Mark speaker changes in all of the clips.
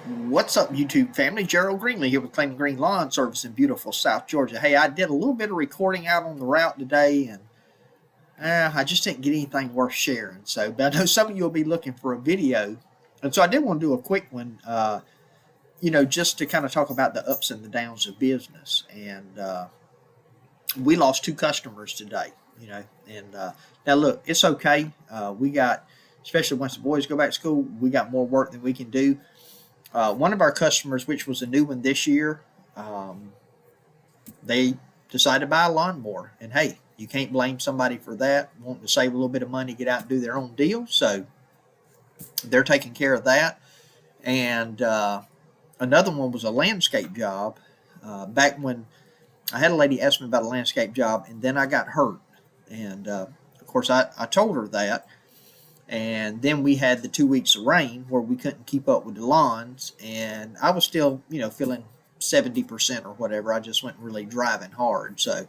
Speaker 1: What's up, YouTube family? Gerald Greenlee here with Claim Green Lawn Service in beautiful South Georgia. Hey, I did a little bit of recording out on the route today, and I just didn't get anything worth sharing. So, but I know some of you will be looking for a video, and so I did want to do a quick one. Just to kind of talk about the ups and the downs of business. And we lost two customers today. Now look, it's okay. We got, especially once the boys go back to school, we got more work than we can do. One of our customers, which was a new one this year, um, they decided to buy a lawnmower. And hey, you can't blame somebody for that, wanting to save a little bit of money, get out and do their own deal. So they're taking care of that. And another one was a landscape job. Back when I had a lady ask me about a landscape job, and then I got hurt. And of course, I told her that. And then we had the 2 weeks of rain where we couldn't keep up with the lawns, and I was still, feeling 70% or whatever. I just wasn't really driving hard. So,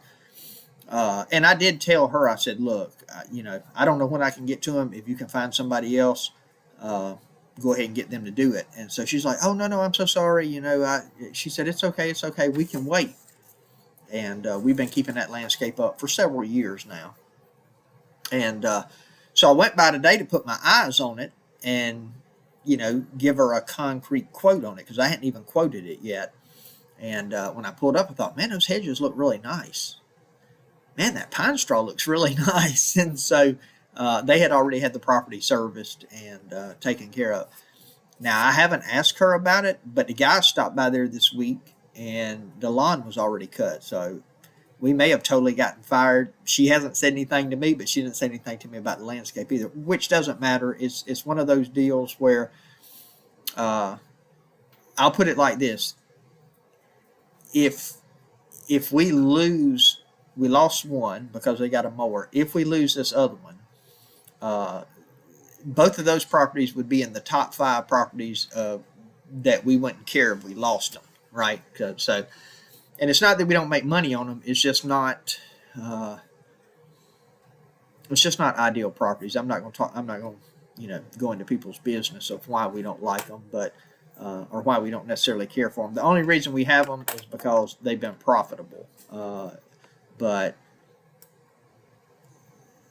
Speaker 1: and I did tell her, I said, look, I don't know when I can get to them. If you can find somebody else, uh, go ahead and get them to do it. And so she's like, oh, no, I'm so sorry. She said, it's okay. We can wait. And we've been keeping that landscape up for several years now. And so I went by today to put my eyes on it and, give her a concrete quote on it because I hadn't even quoted it yet. And when I pulled up, I thought, man, those hedges look really nice. Man, that pine straw looks really nice. And so they had already had the property serviced and taken care of. Now, I haven't asked her about it, but the guy stopped by there this week and the lawn was already cut. So we may have totally gotten fired. She hasn't said anything to me, but she didn't say anything to me about the landscape either, which doesn't matter. It's one of those deals where uh, I'll put it like this: if we lost one because they got a mower. If we lose this other one, uh, both of those properties would be in the top five properties that we wouldn't care if we lost them, right? So, and it's not that we don't make money on them. Uh, it's just not ideal properties. I'm not going to talk. I'm not going to go into people's business of why we don't like them, but or why we don't necessarily care for them. The only reason we have them is because they've been profitable. But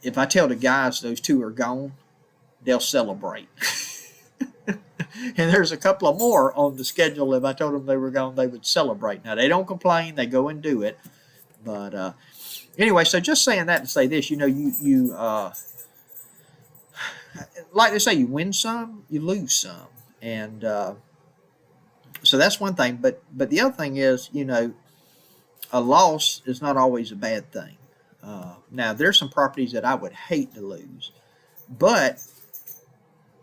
Speaker 1: if I tell the guys those two are gone, they'll celebrate. And there's a couple of more on the schedule. If I told them they were gone, they would celebrate. Now, they don't complain. They go and do it. But anyway, so just saying that to say this, like they say, you win some, you lose some. And so that's one thing. But the other thing is, a loss is not always a bad thing. Now, there's some properties that I would hate to lose. But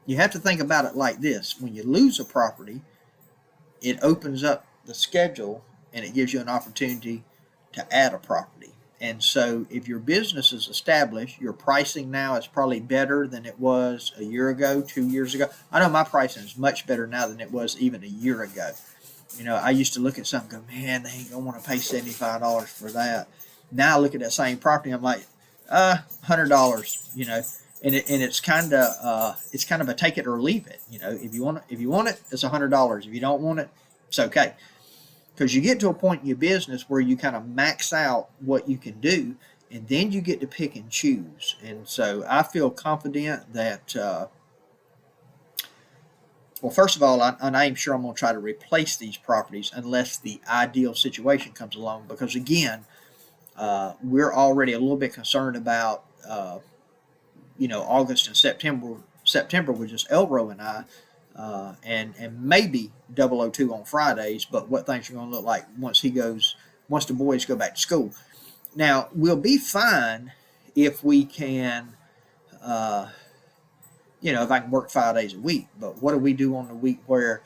Speaker 1: you have to think about it like this. When you lose a property, it opens up the schedule and it gives you an opportunity to add a property. And so if your business is established, your pricing now is probably better than it was a year ago, 2 years ago. I know my pricing is much better now than it was even a year ago. I used to look at something and go, man, they ain't going to want to pay $75 for that. Now I look at that same property, I'm like, $100, and it's kind of a take it or leave it. If you want it, it's $100. If you don't want it, it's okay. Because you get to a point in your business where you kind of max out what you can do, and then you get to pick and choose. And so I feel confident that, well, first of all, I am sure I'm going to try to replace these properties unless the ideal situation comes along. Because again, we're already a little bit concerned about, August and September. September was just Elro and I, and maybe 002 on Fridays. But what things are going to look like once the boys go back to school. Now we'll be fine if we can, if I can work 5 days a week. But what do we do on the week where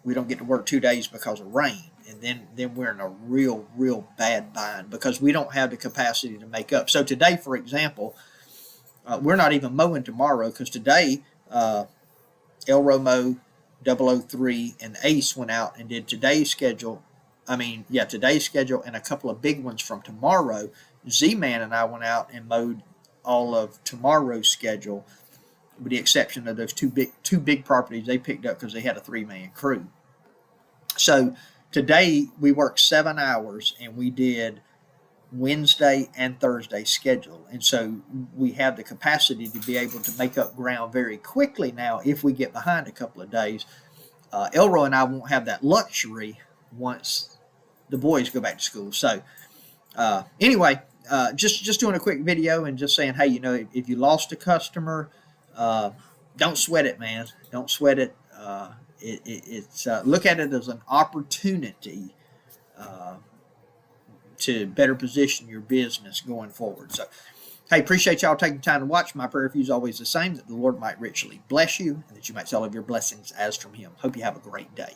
Speaker 1: we don't get to work 2 days because of rain? And then we're in a real bad bind because we don't have the capacity to make up. So today, for example, we're not even mowing tomorrow because today El Romo, 003, and Ace went out and did today's schedule. Today's schedule and a couple of big ones from tomorrow. Z-Man and I went out and mowed all of tomorrow's schedule, with the exception of those two big properties they picked up because they had a 3-man crew. So today we worked 7 hours, and we did Wednesday and Thursday schedule. And so we have the capacity to be able to make up ground very quickly now if we get behind a couple of days. Elroy and I won't have that luxury once the boys go back to school. So anyway, just doing a quick video and just saying, hey, if you lost a customer, don't sweat it, man. Don't sweat it. It's look at it as an opportunity to better position your business going forward. So, hey, appreciate y'all taking time to watch. My prayer for you is always the same, that the Lord might richly bless you and that you might see all of your blessings as from Him. Hope you have a great day.